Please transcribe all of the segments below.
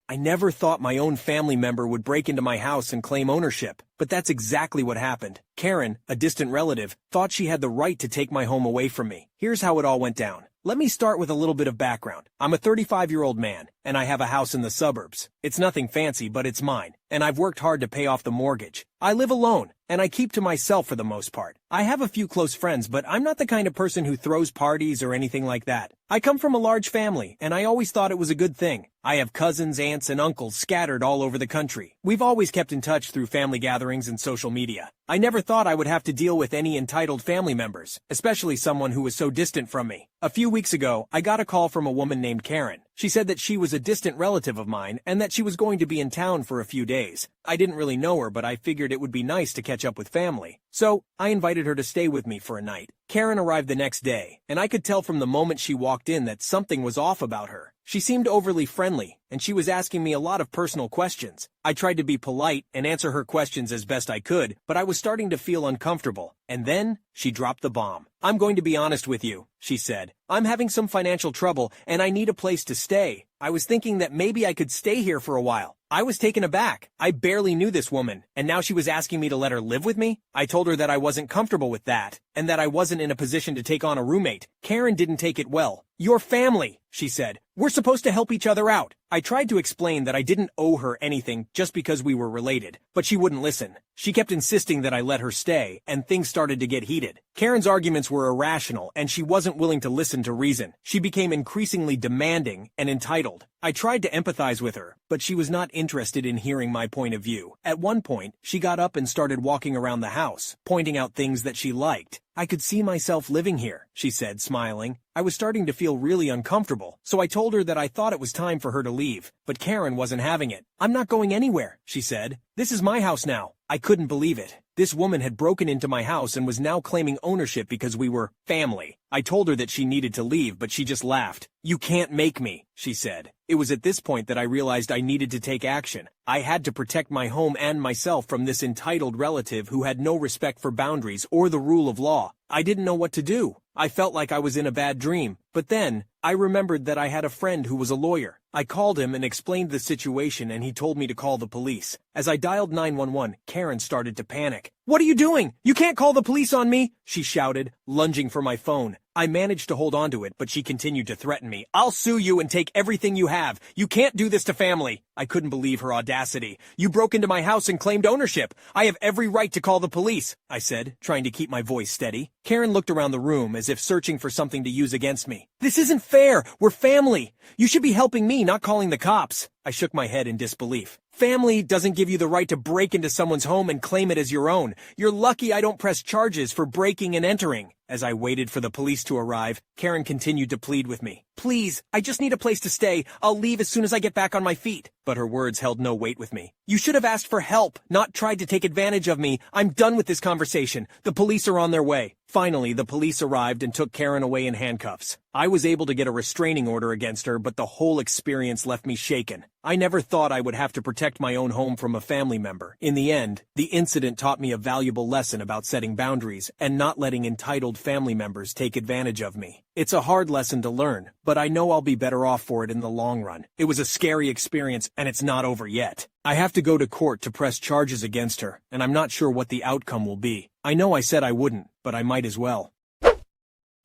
I never thought my own family member would break into my house and claim ownership, but that's exactly what happened. Karen, a distant relative, thought she had the right to take my home away from me. Here's how it all went down. Let me start with a little bit of background. I'm a 35-year-old man, and I have a house in the suburbs. It's nothing fancy, but it's mine, and I've worked hard to pay off the mortgage. I live alone, and I keep to myself for the most part. I have a few close friends, but I'm not the kind of person who throws parties or anything like that. I come from a large family, and I always thought it was a good thing. I have cousins, aunts, and uncles scattered all over the country. We've always kept in touch through family gatherings and social media. I never thought I would have to deal with any entitled family members, especially someone who was so distant from me. A few weeks ago, I got a call from a woman named Karen. She said that she was a distant relative of mine and that she was going to be in town for a few days. I didn't really know her, but I figured it would be nice to catch up with family. So, I invited her to stay with me for a night. Karen arrived the next day, and I could tell from the moment she walked in that something was off about her. She seemed overly friendly, and she was asking me a lot of personal questions. I tried to be polite and answer her questions as best I could, but I was starting to feel uncomfortable. And then, she dropped the bomb. "I'm going to be honest with you," she said. "I'm having some financial trouble, and I need a place to stay. I was thinking that maybe I could stay here for a while." I was taken aback. I barely knew this woman, and now she was asking me to let her live with me? I told her that I wasn't comfortable with that, and that I wasn't in a position to take on a roommate. Karen didn't take it well. "Your family," she said. "We're supposed to help each other out." I tried to explain that I didn't owe her anything just because we were related, but she wouldn't listen. She kept insisting that I let her stay, and things started to get heated. Karen's arguments were irrational, and she wasn't willing to listen to reason. She became increasingly demanding and entitled. I tried to empathize with her, but she was not interested in hearing my point of view. At one point, she got up and started walking around the house, pointing out things that she liked. "I could see myself living here," she said, smiling. I was starting to feel really uncomfortable, so I told her that I thought it was time for her to leave, but Karen wasn't having it. "I'm not going anywhere," she said. "This is my house now." I couldn't believe it. This woman had broken into my house and was now claiming ownership because we were family. I told her that she needed to leave, but she just laughed. "You can't make me," she said. It was at this point that I realized I needed to take action. I had to protect my home and myself from this entitled relative who had no respect for boundaries or the rule of law. I didn't know what to do. I felt like I was in a bad dream. But then, I remembered that I had a friend who was a lawyer. I called him and explained the situation, and he told me to call the police. As I dialed 911, Karen started to panic. "What are you doing? You can't call the police on me!" she shouted, lunging for my phone. I managed to hold onto it, but she continued to threaten me. "I'll sue you and take everything you have. You can't do this to family." I couldn't believe her audacity. "You broke into my house and claimed ownership. I have every right to call the police," I said, trying to keep my voice steady. Karen looked around the room as if searching for something to use against me. "This isn't fair. We're family. You should be helping me, not calling the cops." I shook my head in disbelief. "Family doesn't give you the right to break into someone's home and claim it as your own. You're lucky I don't press charges for breaking and entering." As I waited for the police to arrive, Karen continued to plead with me. "Please, I just need a place to stay. I'll leave as soon as I get back on my feet." But her words held no weight with me. "You should have asked for help, not tried to take advantage of me. I'm done with this conversation. The police are on their way." Finally, the police arrived and took Karen away in handcuffs. I was able to get a restraining order against her, but the whole experience left me shaken. I never thought I would have to protect my own home from a family member. In the end, the incident taught me a valuable lesson about setting boundaries and not letting entitled family members take advantage of me. It's a hard lesson to learn, but I know I'll be better off for it in the long run. It was a scary experience, and it's not over yet. I have to go to court to press charges against her, and I'm not sure what the outcome will be. I know I said I wouldn't, but I might as well.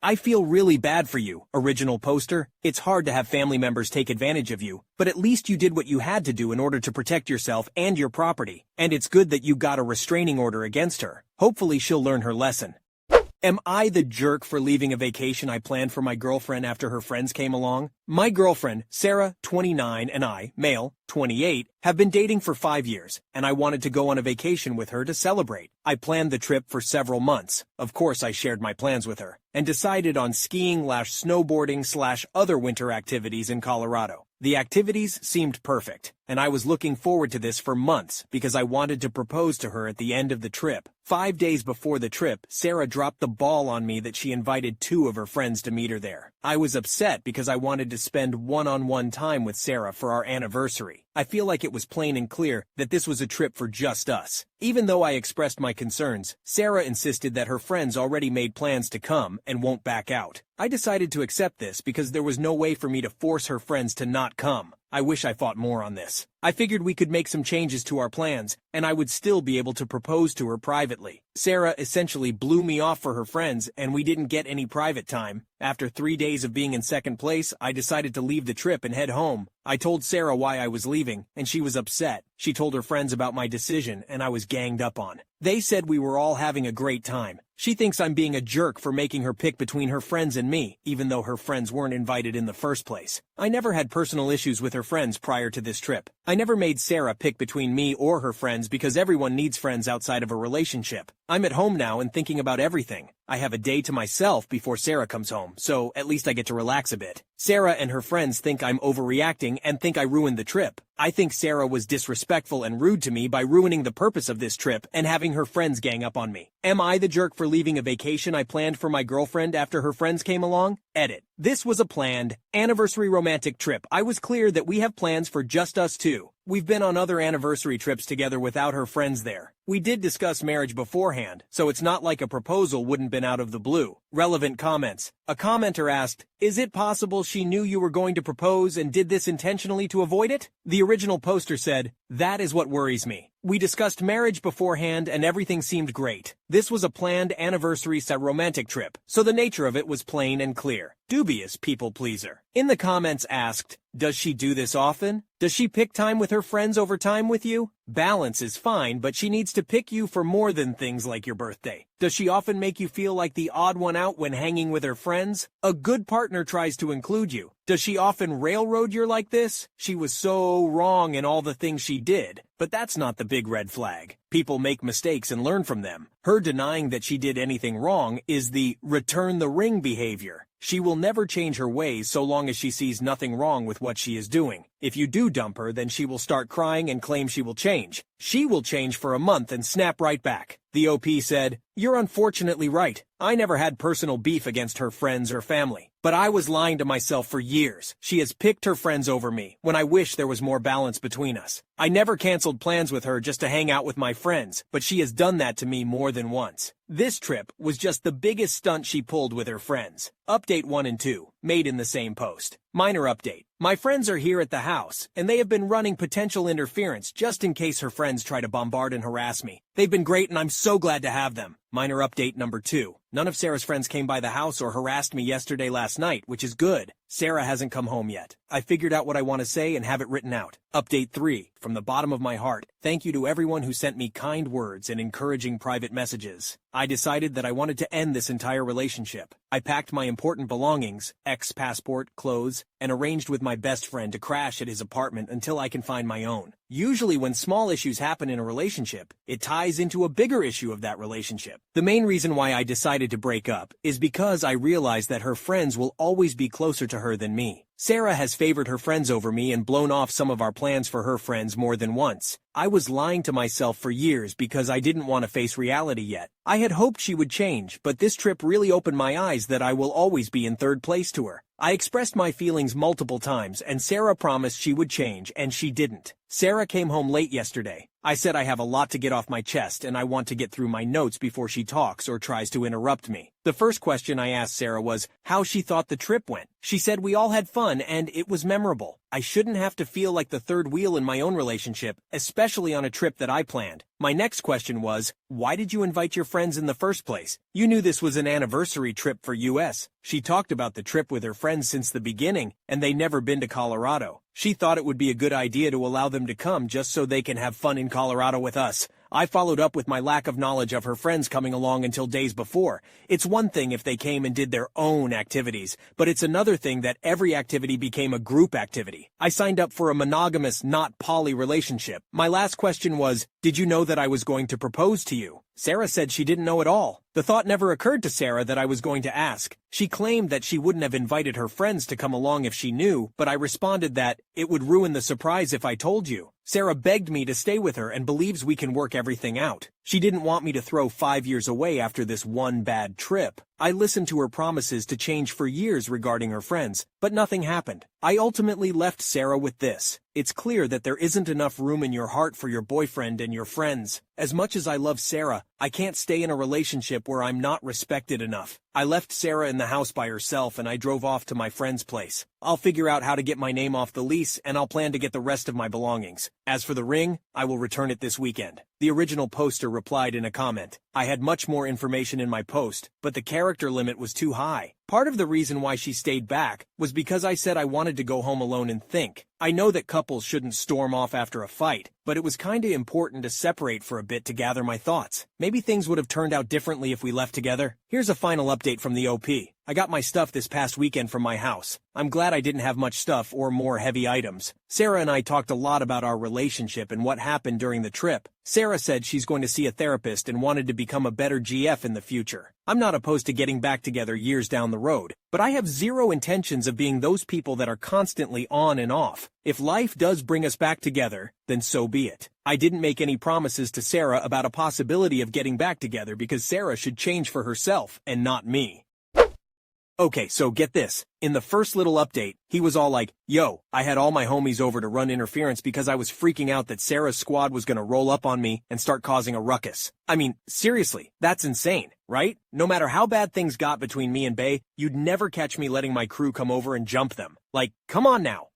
I feel really bad for you, original poster. It's hard to have family members take advantage of you, but at least you did what you had to do in order to protect yourself and your property. And it's good that you got a restraining order against her. Hopefully she'll learn her lesson. Am I the jerk for leaving a vacation I planned for my girlfriend after her friends came along? My girlfriend, Sarah, 29, and I, male, 28, have been dating for 5 years, and I wanted to go on a vacation with her to celebrate. I planned the trip for several months. Of course, I shared my plans with her, and decided on skiing/snowboarding/other winter activities in Colorado. The activities seemed perfect, and I was looking forward to this for months because I wanted to propose to her at the end of the trip. 5 days before the trip, Sarah dropped the ball on me that she invited 2 of her friends to meet her there. I was upset because I wanted to spend one-on-one time with Sarah for our anniversary. I feel like it was plain and clear that this was a trip for just us. Even though I expressed my concerns, Sarah insisted that her friends already made plans to come and won't back out. I decided to accept this because there was no way for me to force her friends to not come. I wish I fought more on this. I figured we could make some changes to our plans, and I would still be able to propose to her privately. Sarah essentially blew me off for her friends, and we didn't get any private time. After 3 days of being in second place, I decided to leave the trip and head home. I told Sarah why I was leaving, and she was upset. She told her friends about my decision, and I was ganged up on. They said we were all having a great time. She thinks I'm being a jerk for making her pick between her friends and me, even though her friends weren't invited in the first place. I never had personal issues with her friends prior to this trip. I never made Sarah pick between me or her friends because everyone needs friends outside of a relationship. I'm at home now and thinking about everything. I have a day to myself before Sarah comes home, so at least I get to relax a bit. Sarah and her friends think I'm overreacting and think I ruined the trip. I think Sarah was disrespectful and rude to me by ruining the purpose of this trip and having her friends gang up on me. Am I the jerk for leaving a vacation I planned for my girlfriend after her friends came along? Edit. This was a planned anniversary romantic trip. I was clear that we have plans for just us two. We've been on other anniversary trips together without her friends there. We did discuss marriage beforehand, so it's not like a proposal wouldn't been out of the blue. Relevant comments. A commenter asked, "Is it possible she knew you were going to propose and did this intentionally to avoid it?" The original poster said, "That is what worries me. We discussed marriage beforehand and everything seemed great. This was a planned anniversary romantic trip, so the nature of it was plain and clear." Dubious people pleaser. In the comments asked, "Does she do this often? Does she pick time with her friends over time with you? Balance is fine, but she needs to pick you for more than things like your birthday. Does she often make you feel like the odd one out when hanging with her friends? A good partner tries to include you. Does she often railroad you like this? She was so wrong in all the things she did, but that's not the big red flag. People make mistakes and learn from them. Her denying that she did anything wrong is the return the ring behavior. She will never change her ways so long as she sees nothing wrong with what she is doing. If you do dump her, then she will start crying and claim she will change. She will change for a month and snap right back." The OP said, "You're unfortunately right. I never had personal beef against her friends or family. But I was lying to myself for years. She has picked her friends over me, when I wish there was more balance between us. I never canceled plans with her just to hang out with my friends, but she has done that to me more than once. This trip was just the biggest stunt she pulled with her friends." Update 1 and 2, made in the same post. Minor update. My friends are here at the house, and they have been running potential interference just in case her friends try to bombard and harass me. They've been great and I'm so glad to have them. Minor update number 2. None of Sarah's friends came by the house or harassed me last night, which is good. Sarah hasn't come home yet. I figured out what I want to say and have it written out. Update 3. From the bottom of my heart, thank you to everyone who sent me kind words and encouraging private messages. I decided that I wanted to end this entire relationship. I packed my important belongings, passport, clothes, and arranged with my best friend to crash at his apartment until I can find my own. Usually when small issues happen in a relationship, it ties into a bigger issue of that relationship. The main reason why I decided to break up is because I realized that her friends will always be closer to her than me. Sarah has favored her friends over me and blown off some of our plans for her friends more than once. I was lying to myself for years because I didn't want to face reality yet. I had hoped she would change, but this trip really opened my eyes that I will always be in third place to her. I expressed my feelings multiple times, and Sarah promised she would change, and she didn't. Sarah came home late yesterday. I said I have a lot to get off my chest, and I want to get through my notes before she talks or tries to interrupt me. The first question I asked Sarah was how she thought the trip went. She said we all had fun, and it was memorable. I shouldn't have to feel like the third wheel in my own relationship, especially on a trip that I planned. My next question was, why did you invite your friends in the first place? You knew this was an anniversary trip for US. She talked about the trip with her friends since the beginning, and they never been to Colorado. She thought it would be a good idea to allow them to come just so they can have fun in Colorado with us. I followed up with my lack of knowledge of her friends coming along until days before. It's one thing if they came and did their own activities, but it's another thing that every activity became a group activity. I signed up for a monogamous, not poly relationship. My last question was, did you know that I was going to propose to you? Sarah said she didn't know at all. The thought never occurred to Sarah that I was going to ask. She claimed that she wouldn't have invited her friends to come along if she knew, but I responded that it would ruin the surprise if I told you. Sarah begged me to stay with her and believes we can work everything out. She didn't want me to throw 5 years away after this one bad trip. I listened to her promises to change for years regarding her friends, but nothing happened. I ultimately left Sarah with this. It's clear that there isn't enough room in your heart for your boyfriend and your friends. As much as I love Sarah, I can't stay in a relationship where I'm not respected enough. I left Sarah in the house by herself and I drove off to my friend's place. I'll figure out how to get my name off the lease and I'll plan to get the rest of my belongings. As for the ring, I will return it this weekend. The original poster replied in a comment. I had much more information in my post, but the character limit was too high. Part of the reason why she stayed back was because I said I wanted to go home alone and think. I know that couples shouldn't storm off after a fight, but it was kinda important to separate for a bit to gather my thoughts. Maybe things would have turned out differently if we left together. Here's a final update from the OP. I got my stuff this past weekend from my house. I'm glad I didn't have much stuff or more heavy items. Sarah and I talked a lot about our relationship and what happened during the trip. Sarah said she's going to see a therapist and wanted to become a better GF in the future. I'm not opposed to getting back together years down the road, but I have zero intentions of being those people that are constantly on and off. If life does bring us back together, then so be it. I didn't make any promises to Sarah about a possibility of getting back together because Sarah should change for herself and not me. Okay, so get this. In the first little update, he was all like, yo, I had all my homies over to run interference because I was freaking out that Sarah's squad was gonna roll up on me and start causing a ruckus. I mean, seriously, that's insane, right? No matter how bad things got between me and Bay, you'd never catch me letting my crew come over and jump them. Like, come on now.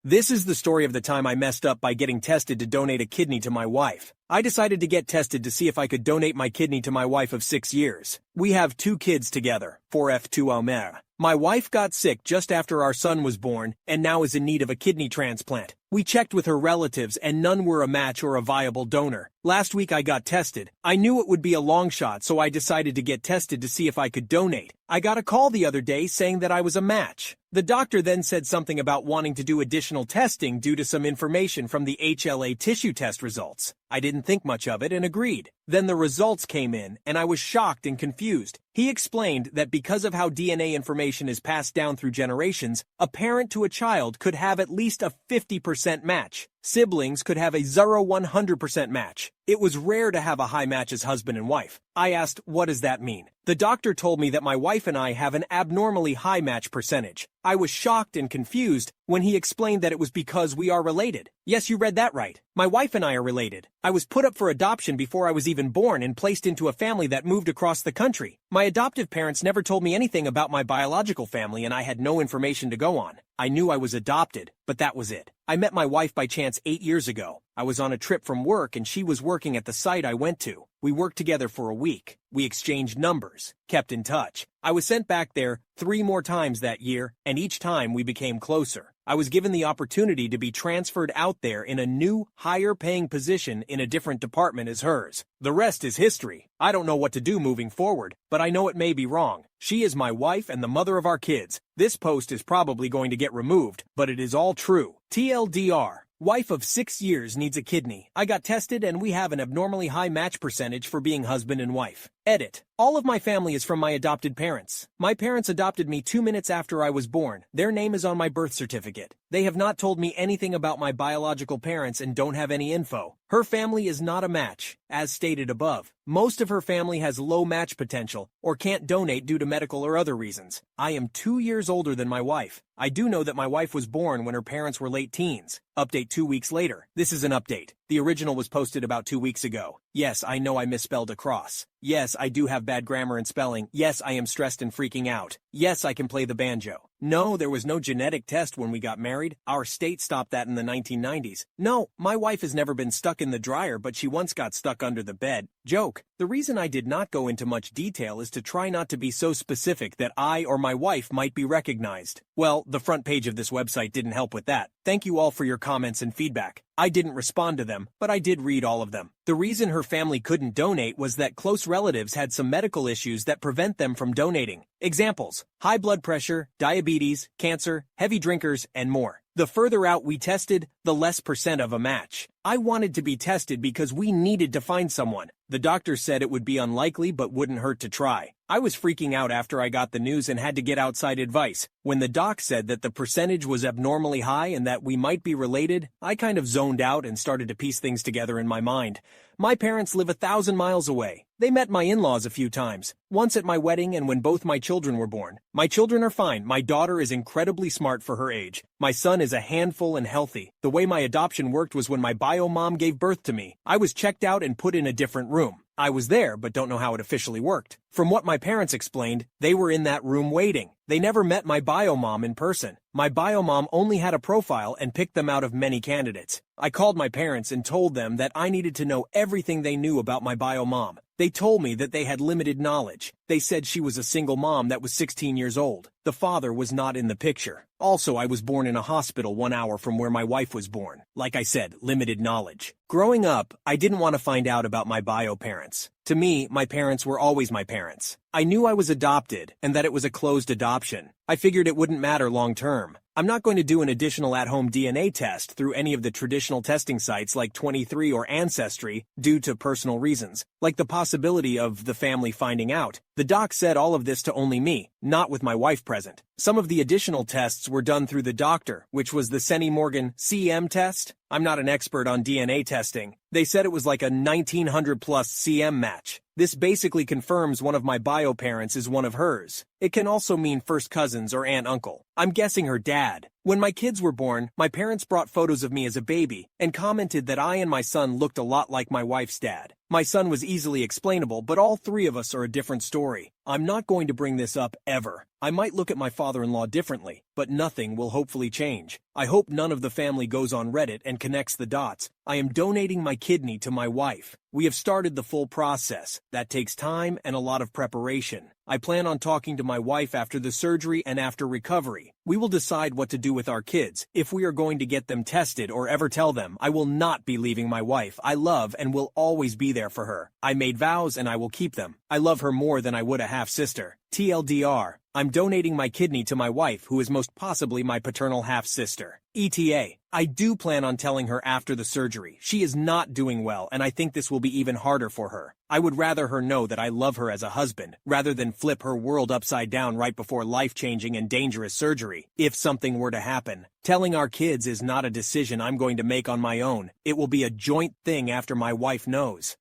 This is the story of the time I messed up by getting tested to donate a kidney to my wife. I decided to get tested to see if I could donate my kidney to my wife of 6 years. We have 2 kids together, 4F2 Almer. My wife got sick just after our son was born and now is in need of a kidney transplant. We checked with her relatives and none were a match or a viable donor. Last week I got tested. I knew it would be a long shot, so I decided to get tested to see if I could donate. I got a call the other day saying that I was a match. The doctor then said something about wanting to do additional testing due to some information from the HLA tissue test results. I didn't think much of it and agreed. Then the results came in, and I was shocked and confused. He explained that because of how DNA information is passed down through generations, a parent to a child could have at least a 50% match. Siblings could have a 0-100% match. It was rare to have a high match as husband and wife. I asked, what does that mean? The doctor told me that my wife and I have an abnormally high match percentage. I was shocked and confused when he explained that it was because we are related. Yes, you read that right. My wife and I are related. I was put up for adoption before I was even born and placed into a family that moved across the country. My adoptive parents never told me anything about my biological family and I had no information to go on. I knew I was adopted, but that was it. I met my wife by chance 8 years ago. I was on a trip from work and she was working at the site I went to. We worked together for a week. We exchanged numbers, kept in touch. I was sent back there 3 more times that year, and each time we became closer. I was given the opportunity to be transferred out there in a new, higher-paying position in a different department as hers. The rest is history. I don't know what to do moving forward, but I know it may be wrong. She is my wife and the mother of our kids. This post is probably going to get removed, but it is all true. TLDR. Wife of 6 years needs a kidney. I got tested and we have an abnormally high match percentage for being husband and wife. Edit. All of my family is from my adopted parents. My parents adopted me 2 minutes after I was born. Their name is on my birth certificate. They have not told me anything about my biological parents and don't have any info. Her family is not a match, as stated above. Most of her family has low match potential or can't donate due to medical or other reasons. I am 2 years older than my wife. I do know that my wife was born when her parents were late teens. Update 2 weeks later. This is an update. The original was posted about 2 weeks ago. Yes, I know I misspelled across. Yes, I do have bad grammar and spelling. Yes, I am stressed and freaking out. Yes, I can play the banjo. No, there was no genetic test when we got married. Our state stopped that in the 1990s. No, my wife has never been stuck in the dryer, but she once got stuck under the bed. Joke. The reason I did not go into much detail is to try not to be so specific that I or my wife might be recognized. Well, the front page of this website didn't help with that. Thank you all for your comments and feedback. I didn't respond to them, but I did read all of them. The reason her family couldn't donate was that close relatives had some medical issues that prevent them from donating. Examples: high blood pressure, diabetes, cancer, heavy drinkers, and more. The further out we tested, the less % of a match. I wanted to be tested because we needed to find someone. The doctor said it would be unlikely but wouldn't hurt to try. I was freaking out after I got the news and had to get outside advice. When the doc said that the percentage was abnormally high and that we might be related, I kind of zoned out and started to piece things together in my mind. My parents live 1,000 miles away. They met my in-laws a few times, once at my wedding and when both my children were born. My children are fine. My daughter is incredibly smart for her age. My son is a handful and healthy. The way my adoption worked was when my bio mom gave birth to me, I was checked out and put in a different room. I was there, but don't know how it officially worked. From what my parents explained, they were in that room waiting. They never met my bio mom in person. My bio mom only had a profile and picked them out of many candidates. I called my parents and told them that I needed to know everything they knew about my bio mom. They told me that they had limited knowledge. They said she was a single mom that was 16 years old. The father was not in the picture. Also, I was born in a hospital 1 hour from where my wife was born. Like I said, limited knowledge. Growing up, I didn't want to find out about my bio parents. To me, my parents were always my parents. I knew I was adopted and that it was a closed adoption. I figured it wouldn't matter long term. I'm not going to do an additional at-home DNA test through any of the traditional testing sites like 23 or Ancestry due to personal reasons, like the possibility of the family finding out. The doc said all of this to only me, not with my wife present. Some of the additional tests were done through the doctor, which was the Senny Morgan CM test. I'm not an expert on DNA testing. They said it was like a 1900 plus CM match. This basically confirms one of my bio parents is one of hers. It can also mean first cousins or aunt-uncle. I'm guessing her dad. When my kids were born, my parents brought photos of me as a baby and commented that I and my son looked a lot like my wife's dad. My son was easily explainable, but all three of us are a different story. I'm not going to bring this up ever. I might look at my father-in-law differently, but nothing will hopefully change. I hope none of the family goes on Reddit and connects the dots. I am donating my kidney to my wife. We have started the full process. That takes time and a lot of preparation. I plan on talking to my wife after the surgery and after recovery. We will decide what to do with our kids, if we are going to get them tested or ever tell them. I will not be leaving my wife. I love and will always be there for her. I made vows and I will keep them. I love her more than I would a half-sister. TLDR, I'm donating my kidney to my wife who is most possibly my paternal half-sister. ETA, I do plan on telling her after the surgery. She is not doing well and I think this will be even harder for her. I would rather her know that I love her as a husband, rather than flip her world upside down right before life-changing and dangerous surgery. If something were to happen, telling our kids is not a decision I'm going to make on my own. It will be a joint thing after my wife knows.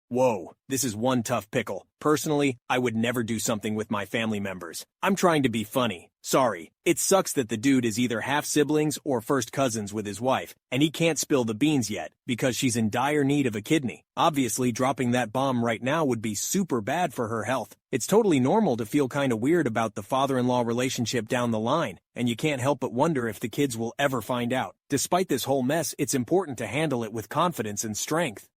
Whoa, this is one tough pickle. Personally, I would never do something with my family members. I'm trying to be funny. Sorry. It sucks that the dude is either half-siblings or first cousins with his wife, and he can't spill the beans yet, because she's in dire need of a kidney. Obviously, dropping that bomb right now would be super bad for her health. It's totally normal to feel kinda weird about the father-in-law relationship down the line, and you can't help but wonder if the kids will ever find out. Despite this whole mess, it's important to handle it with confidence and strength.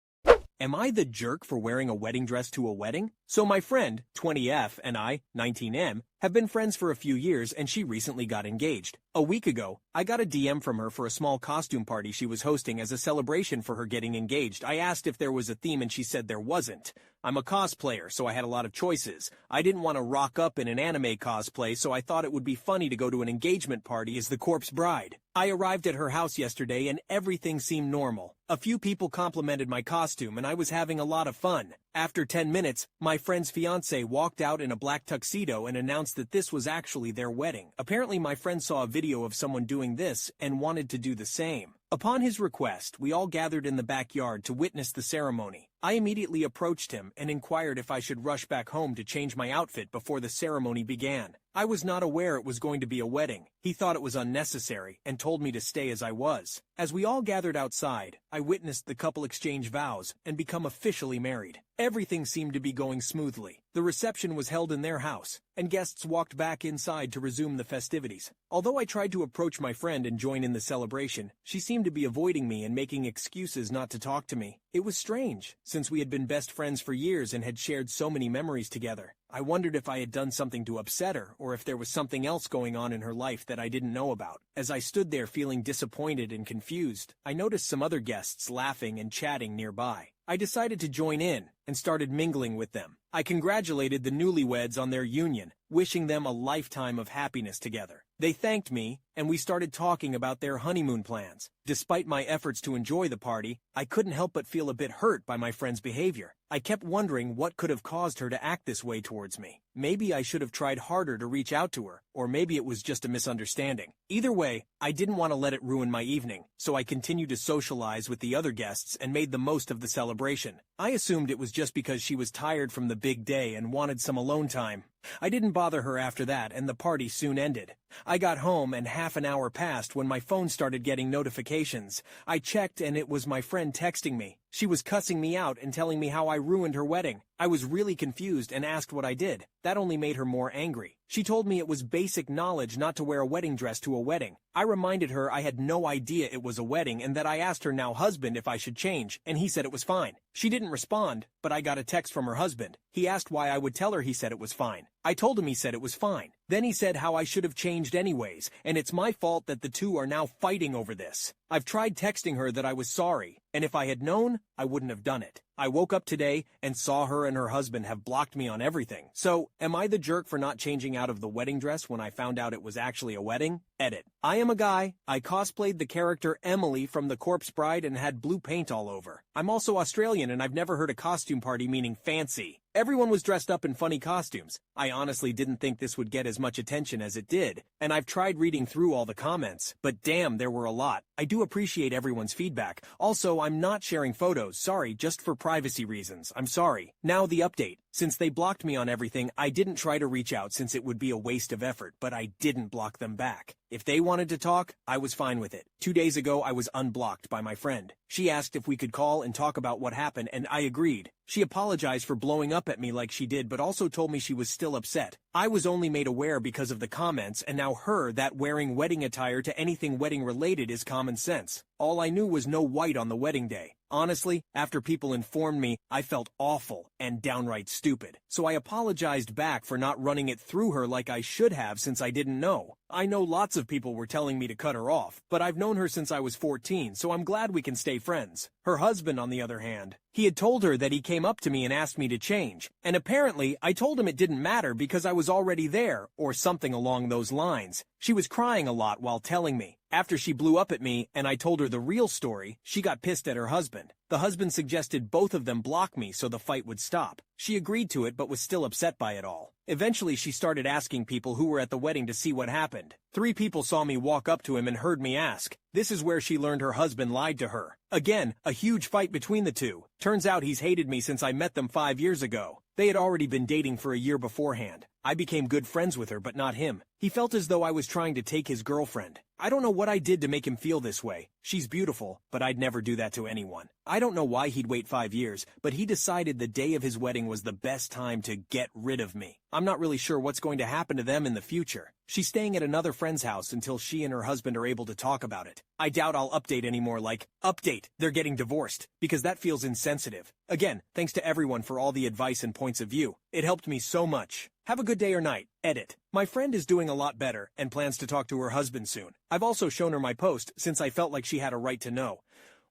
Am I the jerk for wearing a wedding dress to a wedding? So my friend, 20F, and I, 19M, have been friends for a few years and she recently got engaged. A week ago, I got a DM from her for a small costume party she was hosting as a celebration for her getting engaged. I asked if there was a theme and she said there wasn't. I'm a cosplayer, so I had a lot of choices. I didn't want to rock up in an anime cosplay, so I thought it would be funny to go to an engagement party as the corpse bride. I arrived at her house yesterday and everything seemed normal. A few people complimented my costume and I was having a lot of fun. After 10 minutes, my friend's fiancé walked out in a black tuxedo and announced that this was actually their wedding. Apparently my friend saw a video of someone doing this and wanted to do the same. Upon his request, we all gathered in the backyard to witness the ceremony. I immediately approached him and inquired if I should rush back home to change my outfit before the ceremony began. I was not aware it was going to be a wedding. He thought it was unnecessary and told me to stay as I was. As we all gathered outside, I witnessed the couple exchange vows and become officially married. Everything seemed to be going smoothly. The reception was held in their house, and guests walked back inside to resume the festivities. Although I tried to approach my friend and join in the celebration, she seemed to be avoiding me and making excuses not to talk to me. It was strange, since we had been best friends for years and had shared so many memories together. I wondered if I had done something to upset her, or if there was something else going on in her life that I didn't know about. As I stood there feeling disappointed and confused, I noticed some other guests laughing and chatting nearby. I decided to join in and started mingling with them. I congratulated the newlyweds on their union, wishing them a lifetime of happiness together. They thanked me, and we started talking about their honeymoon plans. Despite my efforts to enjoy the party, I couldn't help but feel a bit hurt by my friend's behavior. I kept wondering what could have caused her to act this way towards me. maybe I should have tried harder to reach out to her, or maybe it was just a misunderstanding. Either way, I didn't want to let it ruin my evening, so I continued to socialize with the other guests and made the most of the celebration. I assumed it was just because she was tired from the big day and wanted some alone time. I didn't bother her after that, and the party soon ended. I got home and half an hour passed when my phone started getting notifications. I checked and it was my friend texting me. She was cussing me out and telling me how I ruined her wedding. I was really confused and asked what I did. That only made her more angry. She told me it was basic knowledge not to wear a wedding dress to a wedding. I reminded her I had no idea it was a wedding and that I asked her now husband if I should change, and he said it was fine. She didn't respond, but I got a text from her husband. He asked why I would tell her he said it was fine. I told him he said it was fine. Then he said how I should have changed anyways, and it's my fault that the two are now fighting over this. I've tried texting her that I was sorry, and if I had known, I wouldn't have done it. I woke up today and saw her and her husband have blocked me on everything. So, am I the jerk for not changing out of the wedding dress when I found out it was actually a wedding? Edit. I am a guy. I cosplayed the character Emily from The Corpse Bride and had blue paint all over. I'm also Australian and I've never heard a costume party meaning fancy. Everyone was dressed up in funny costumes. I honestly didn't think this would get as much attention as it did, and I've tried reading through all the comments, but damn, there were a lot. I do appreciate everyone's feedback. Also, I'm not sharing photos, sorry, just for privacy reasons. I'm sorry. Now the update. Since they blocked me on everything, I didn't try to reach out since it would be a waste of effort, but I didn't block them back. If they wanted to talk, I was fine with it. 2 days ago, I was unblocked by my friend. She asked if we could call and talk about what happened, and I agreed. She apologized for blowing up at me like she did, but also told me she was still upset. I was only made aware because of the comments, and now that wearing wedding attire to anything wedding related is common sense. All I knew was no white on the wedding day. Honestly, after people informed me, I felt awful and downright stupid. So I apologized back for not running it through her like I should have since I didn't know. I know lots of people were telling me to cut her off, but I've known her since I was 14, so I'm glad we can stay friends. Her husband, on the other hand, he had told her that he came up to me and asked me to change, and apparently I told him it didn't matter because I was already there, or something along those lines. She was crying a lot while telling me. After she blew up at me and I told her the real story, she got pissed at her husband. The husband suggested both of them block me so the fight would stop. She agreed to it but was still upset by it all. Eventually she started asking people who were at the wedding to see what happened. 3 people saw me walk up to him and heard me ask. This is where she learned her husband lied to her. Again, a huge fight between the two. Turns out he's hated me since I met them 5 years ago. They had already been dating for a year beforehand. I became good friends with her, but not him. He felt as though I was trying to take his girlfriend. I don't know what I did to make him feel this way. She's beautiful, but I'd never do that to anyone. I don't know why he'd wait 5 years, but he decided the day of his wedding was the best time to get rid of me. I'm not really sure what's going to happen to them in the future. She's staying at another friend's house until she and her husband are able to talk about it. I doubt I'll update anymore like, update, they're getting divorced, because that feels insensitive. Again, thanks to everyone for all the advice and points of view. It helped me so much. Have a good day or night. Edit. My friend is doing a lot better and plans to talk to her husband soon. I've also shown her my post since I felt like she had a right to know.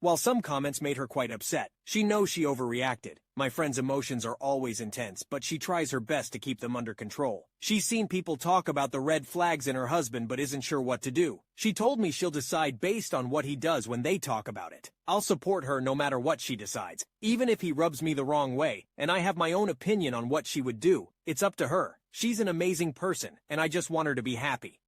While some comments made her quite upset, she knows she overreacted. My friend's emotions are always intense, but she tries her best to keep them under control. She's seen people talk about the red flags in her husband but isn't sure what to do. She told me she'll decide based on what he does when they talk about it. I'll support her no matter what she decides, even if he rubs me the wrong way, and I have my own opinion on what she would do. It's up to her. She's an amazing person, and I just want her to be happy.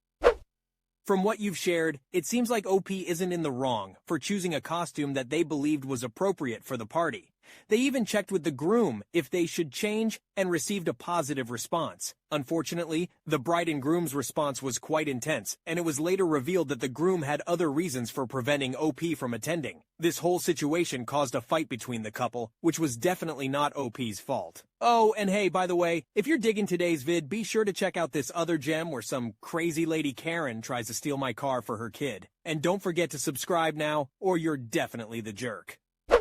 From what you've shared, it seems like OP isn't in the wrong for choosing a costume that they believed was appropriate for the party. They even checked with the groom if they should change and received a positive response. Unfortunately, the bride and groom's response was quite intense, and it was later revealed that the groom had other reasons for preventing OP from attending. This whole situation caused a fight between the couple, which was definitely not OP's fault. Oh, and hey, by the way, if you're digging today's vid, be sure to check out this other gem where some crazy lady Karen tries to steal my car for her kid. And don't forget to subscribe now, or you're definitely the jerk.